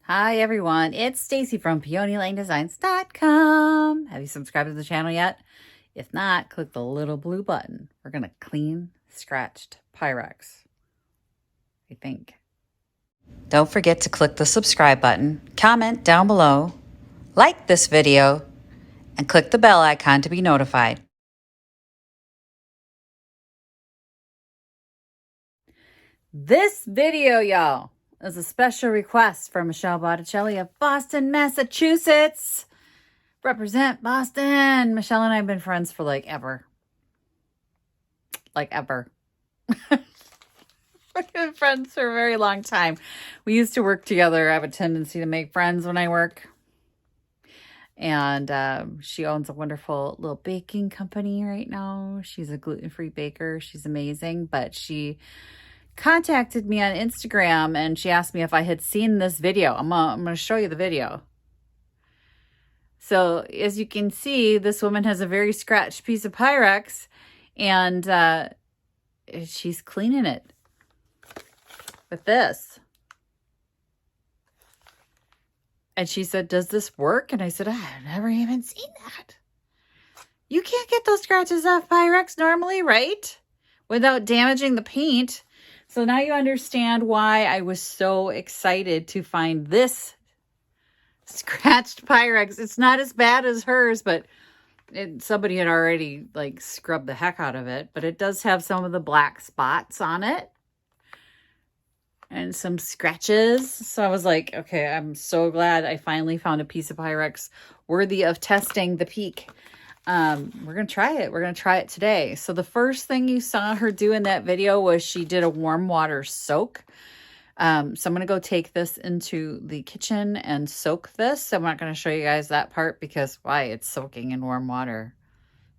Hi everyone, it's Stacy from PeonyLaneDesigns.com. Have you subscribed to the channel yet? If not, click the little blue button. We're gonna clean scratched Pyrex, I think. Don't forget to click the subscribe button, comment down below, like this video, and click the bell icon to be notified. This video, y'all, is a special request from Michelle Botticelli of Boston, Massachusetts. Represent Boston. Michelle and I have been friends for like ever. We've been friends for a very long time. We used to work together. I have a tendency to make friends when I work. And she owns a wonderful little baking company right now. She's a gluten-free baker. She's amazing. But she contacted me on Instagram and she asked me if I had seen this video. I'm going to show you the video. So as you can see, this woman has a very scratched piece of Pyrex and she's cleaning it with this. And she said, does this work? And I said, I've never even seen that. You can't get those scratches off Pyrex normally, right? Without damaging the paint. So now you understand why I was so excited to find this scratched Pyrex. It's not as bad as hers, but somebody had already like scrubbed the heck out of it. But it does have some of the black spots on it and some scratches. So I was like, okay, I'm so glad I finally found a piece of Pyrex worthy of testing the peak. We're going to try it. We're going to try it today. So the first thing you saw her do in that video was she did a warm water soak. So I'm going to go take this into the kitchen and soak this. I'm not going to show you guys that part because why? It's soaking in warm water.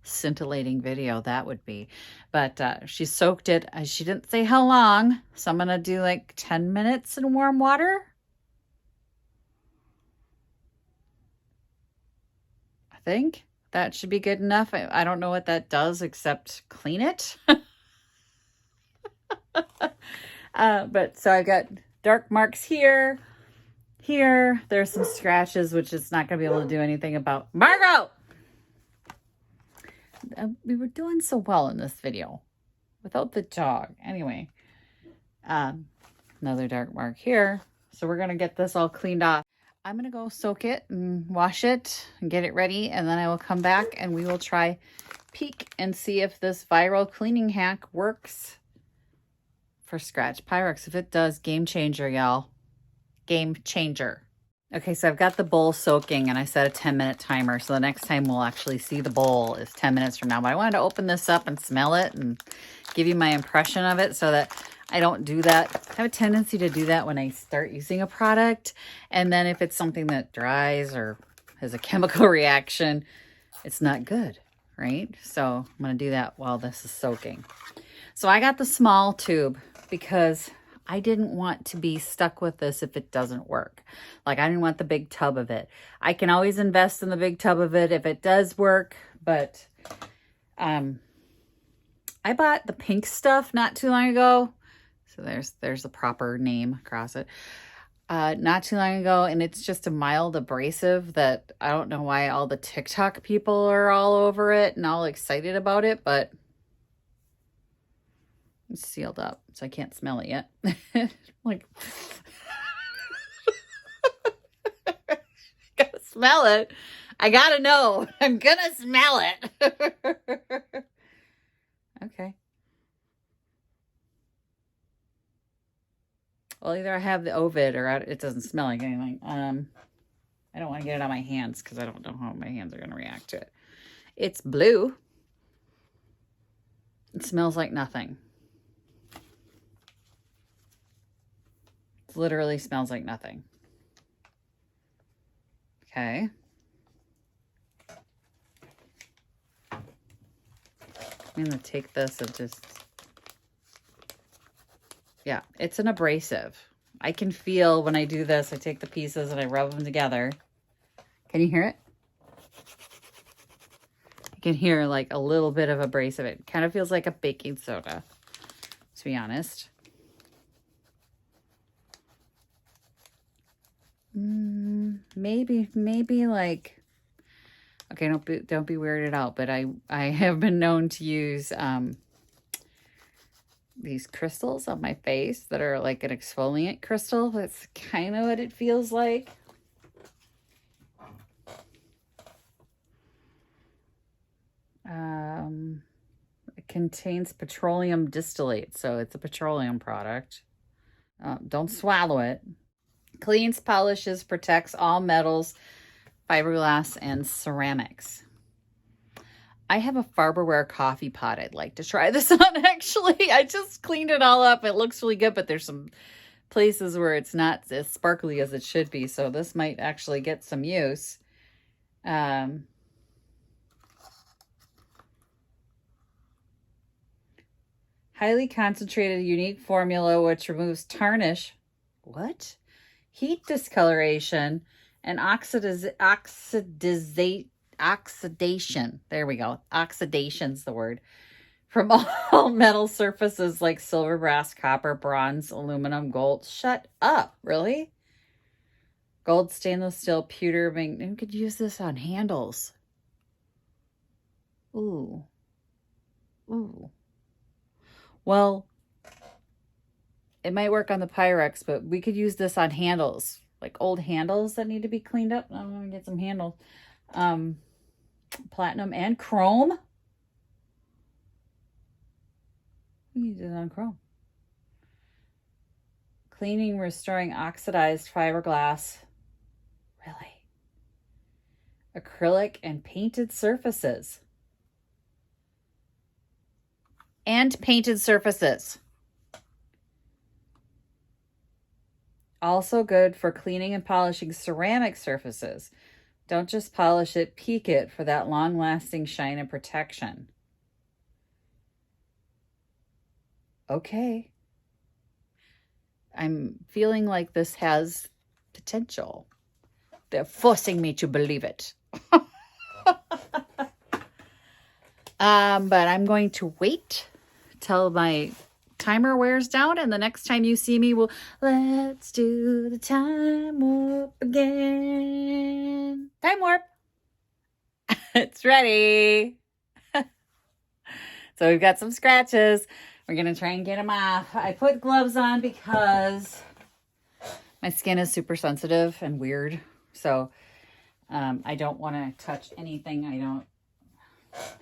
Scintillating video that would be. But she soaked it. She didn't say how long. So I'm going to do like 10 minutes in warm water. I think that should be good enough. I don't know what that does except clean it. But so I got dark marks here. Here, there's some scratches, which it's not going to be able to do anything about. Margot! We were doing so well in this video without the dog. Anyway, another dark mark here. So we're going to get this all cleaned off. I'm going to go soak it and wash it and get it ready. And then I will come back and we will try peek and see if this viral cleaning hack works for scratch Pyrex. If it does, game changer, y'all. Game changer. Okay, so I've got the bowl soaking and I set a 10-minute timer. So the next time we'll actually see the bowl is 10 minutes from now. But I wanted to open this up and smell it and give you my impression of it so that I don't do that. I have a tendency to do that when I start using a product. And then if it's something that dries or has a chemical reaction, it's not good, right? So I'm going to do that while this is soaking. So I got the small tube because I didn't want to be stuck with this if it doesn't work. Like I didn't want the big tub of it. I can always invest in the big tub of it if it does work, but I bought the pink stuff not too long ago. So there's the proper name across it. Not too long ago, and it's just a mild abrasive that I don't know why all the TikTok people are all over it and all excited about it, but it's sealed up, so I can't smell it yet. Like, gotta smell it. I gotta know. I'm gonna smell it. Okay. Well, either I have the Ovid or it doesn't smell like anything. I don't want to get it on my hands because I don't know how my hands are going to react to it. It's blue. It smells like nothing. It literally smells like nothing. Okay. I'm going to take this and just... Yeah, it's an abrasive. I can feel when I do this, I take the pieces and I rub them together. Can you hear it? I can hear like a little bit of abrasive. It kind of feels like a baking soda, to be honest. maybe like, okay, don't be weirded out, but I have been known to use these crystals on my face that are like an exfoliant crystal. That's kind of what it feels like. It contains petroleum distillate, so it's a petroleum product. Don't swallow it. Cleans, polishes, protects all metals, fiberglass, and ceramics. I have a Farberware coffee pot I'd like to try this on, actually. I just cleaned it all up. It looks really good, but there's some places where it's not as sparkly as it should be, so this might actually get some use. Highly concentrated, unique formula which removes tarnish. What? Heat discoloration and oxidation. There we go. Oxidation's the word. From all metal surfaces like silver, brass, copper, bronze, aluminum, gold. Shut up. Really? Gold, stainless steel, pewter. You could use this on handles. Ooh. Ooh. Well, it might work on the Pyrex, but we could use this on handles, like old handles that need to be cleaned up. I'm going to get some handles. Platinum and chrome. We use it on chrome. Cleaning, restoring oxidized fiberglass. Really? Acrylic and painted surfaces. And painted surfaces. Also good for cleaning and polishing ceramic surfaces. Don't just polish it, peek it for that long-lasting shine and protection. Okay. I'm feeling like this has potential. They're forcing me to believe it. But I'm going to wait till my timer wears down, and the next time you see me, let's do the time warp again. Time warp. It's ready. So we've got some scratches. We're going to try and get them off. I put gloves on because my skin is super sensitive and weird. So I don't want to touch anything I don't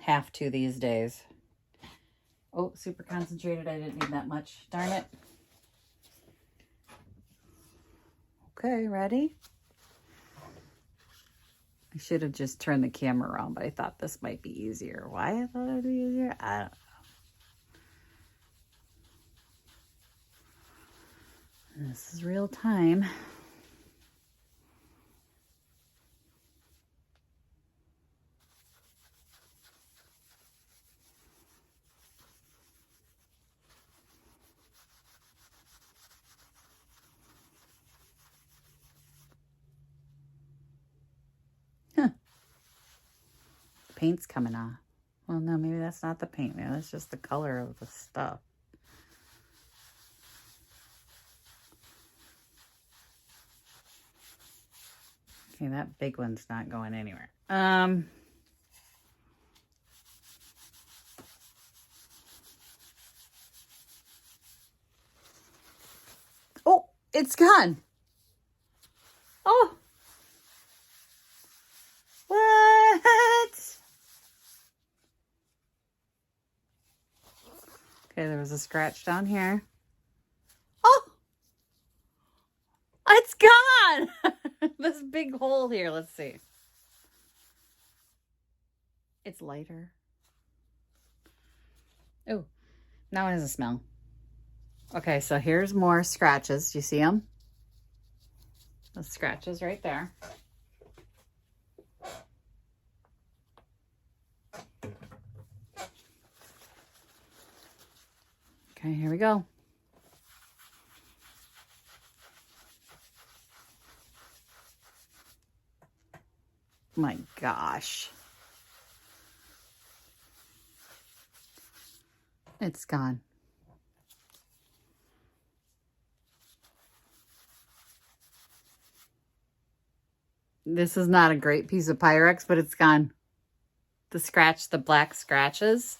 have to these days. Oh, super concentrated. I didn't need that much. Darn it. Okay, ready? I should have just turned the camera around, but I thought this might be easier. Why I thought it would be easier? I don't know. This is real time. Paint's coming off. Well, no, maybe that's not the paint. Maybe that's just the color of the stuff. Okay, that big one's not going anywhere. Oh, it's gone. Oh. What? Okay, there was a scratch down here. Oh! It's gone! This big hole here, let's see. It's lighter. Oh, now it has a smell. Okay, so here's more scratches. Do you see them? The scratches right there. Okay, here we go. My gosh. It's gone. This is not a great piece of Pyrex, but it's gone. The black scratches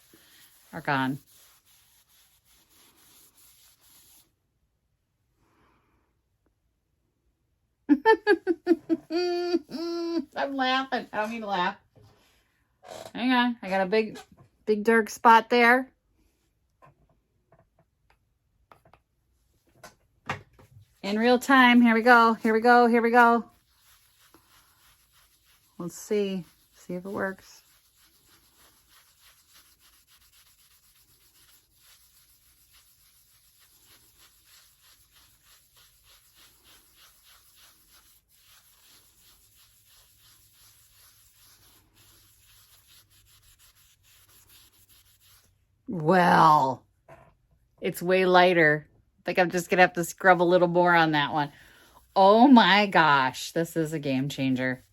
are gone. I'm laughing. I don't mean to laugh. Hang on. I got a big dark spot there. In real time. Here we go. Here we go. Here we go. Let's see. See if it works. Well, it's way lighter. I think I'm just going to have to scrub a little more on that one. Oh my gosh, this is a game changer.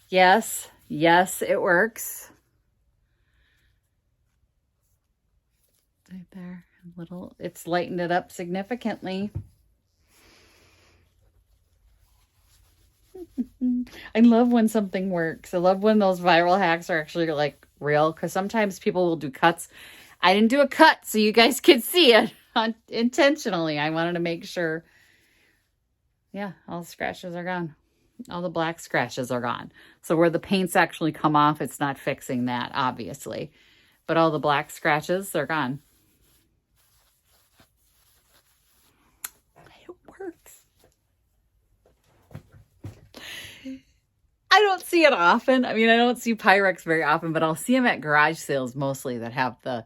Yes, it works. Right there, it's lightened it up significantly. I love when something works. I love when those viral hacks are actually like real, because sometimes people will do cuts. I didn't do a cut so you guys could see it intentionally. I wanted to make sure. Yeah, all the scratches are gone. All the black scratches are gone. So where the paints actually come off, it's not fixing that, obviously. But all the black scratches, they're gone. It works. I don't see it often. I mean, I don't see Pyrex very often, but I'll see them at garage sales mostly that have the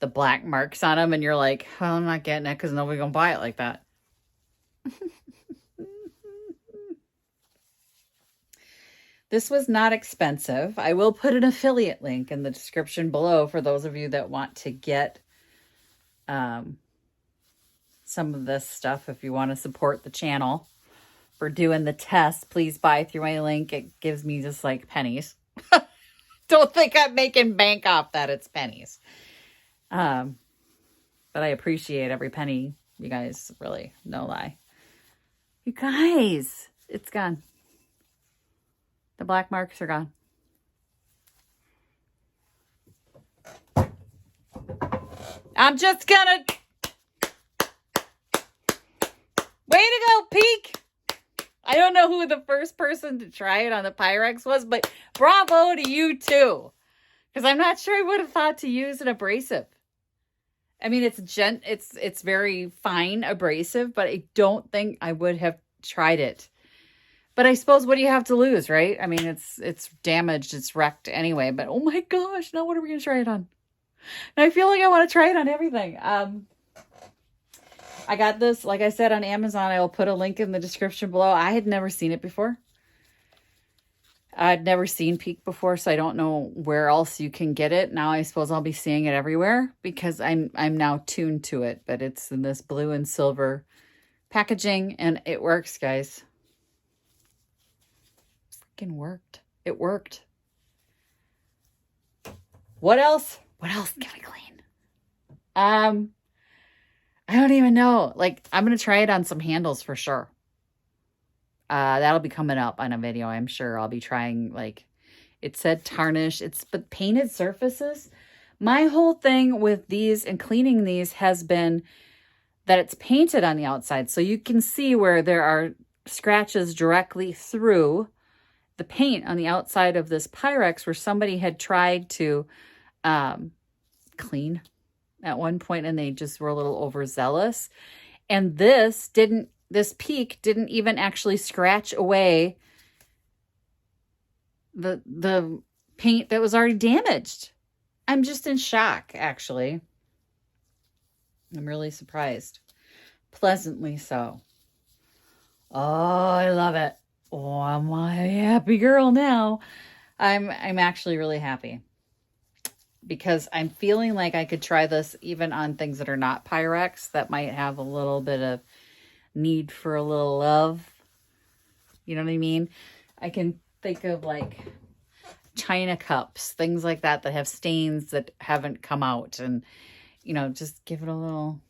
black marks on them. And you're like, well, I'm not getting it because nobody's going to buy it like that. This was not expensive. I will put an affiliate link in the description below for those of you that want to get some of this stuff. If you want to support the channel for doing the test, please buy through my link. It gives me just like pennies. Don't think I'm making bank off that. It's pennies. But I appreciate every penny. You guys, really, no lie. You guys, it's gone. The black marks are gone. I'm just gonna... Way to go, Peak! I don't know who the first person to try it on the Pyrex was, but bravo to you too. Because I'm not sure I would have thought to use an abrasive. I mean, it's very fine abrasive, but I don't think I would have tried it. But I suppose, what do you have to lose, right? I mean, it's damaged, it's wrecked anyway. But oh my gosh, now what are we going to try it on? And I feel like I want to try it on everything. I got this, like I said, on Amazon. I will put a link in the description below. I had never seen it before. I'd never seen Peak before, so I don't know where else you can get it. Now I suppose I'll be seeing it everywhere because I'm now tuned to it. But it's in this blue and silver packaging, and it works, guys. Worked. It worked. What else? What else can we clean? I don't even know. Like, I'm going to try it on some handles for sure. That'll be coming up on a video. I'm sure I'll be trying, like, it said tarnish. But painted surfaces. My whole thing with these and cleaning these has been that it's painted on the outside. So you can see where there are scratches directly through the paint on the outside of this Pyrex, where somebody had tried to clean at one point and they just were a little overzealous. And this Peak didn't even actually scratch away the paint that was already damaged. I'm just in shock, actually. I'm really surprised. Pleasantly so. Oh, I love it. Oh, I'm a happy girl now. I'm actually really happy because I'm feeling like I could try this even on things that are not Pyrex that might have a little bit of need for a little love. You know what I mean? I can think of like china cups, things like that have stains that haven't come out, and you know, just give it a little.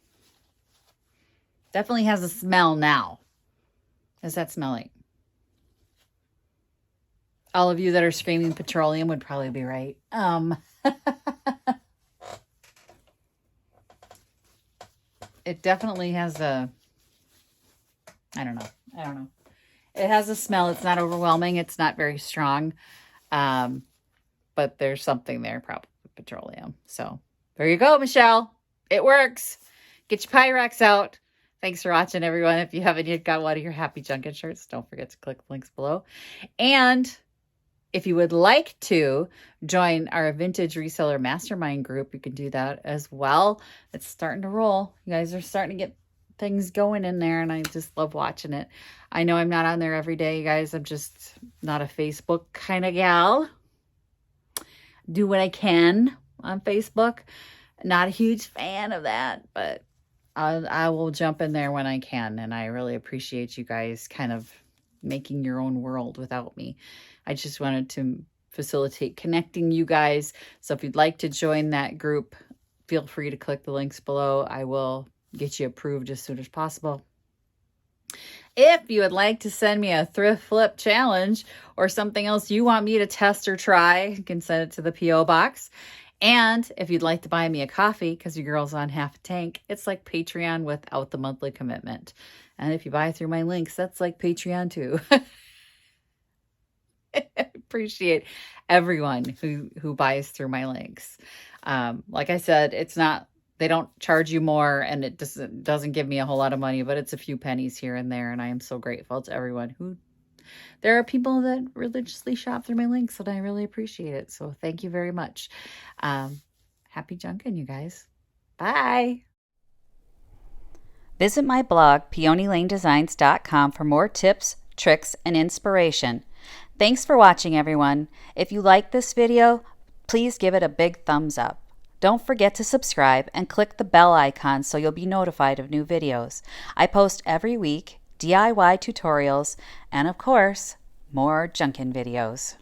Definitely has a smell now. What does that smell like? All of you that are screaming petroleum would probably be right. It definitely has a, I don't know. It has a smell. It's not overwhelming. It's not very strong. But there's something there, probably petroleum. So there you go, Michelle. It works. Get your Pyrex out. Thanks for watching, everyone. If you haven't yet got one of your Happy Junkin shirts, don't forget to click the links below. And if you would like to join our Vintage Reseller Mastermind group, you can do that as well. It's starting to roll. You guys are starting to get things going in there, and I just love watching it. I know I'm not on there every day, you guys. I'm just not a Facebook kind of gal. Do what I can on Facebook. Not a huge fan of that, but I will jump in there when I can, and I really appreciate you guys kind of making your own world without me. I just wanted to facilitate connecting you guys. So if you'd like to join that group, feel free to click the links below. I will get you approved as soon as possible. If you would like to send me a Thrift Flip challenge or something else you want me to test or try, you can send it to the P.O. box. And if you'd like to buy me a coffee, because your girl's on half a tank, it's like Patreon without the monthly commitment. And if you buy through my links, that's like Patreon too. I appreciate everyone who buys through my links. Like I said, it's not, they don't charge you more, and it doesn't give me a whole lot of money, but it's a few pennies here and there. And I am so grateful to everyone who, there are people that religiously shop through my links, and I really appreciate it. So thank you very much. Happy junkin', you guys. Bye. Visit my blog, peonylanedesigns.com, for more tips, tricks, and inspiration. Thanks for watching, everyone. If you like this video, please give it a big thumbs up. Don't forget to subscribe and click the bell icon so you'll be notified of new videos. I post every week DIY tutorials and, of course, more junkin' videos.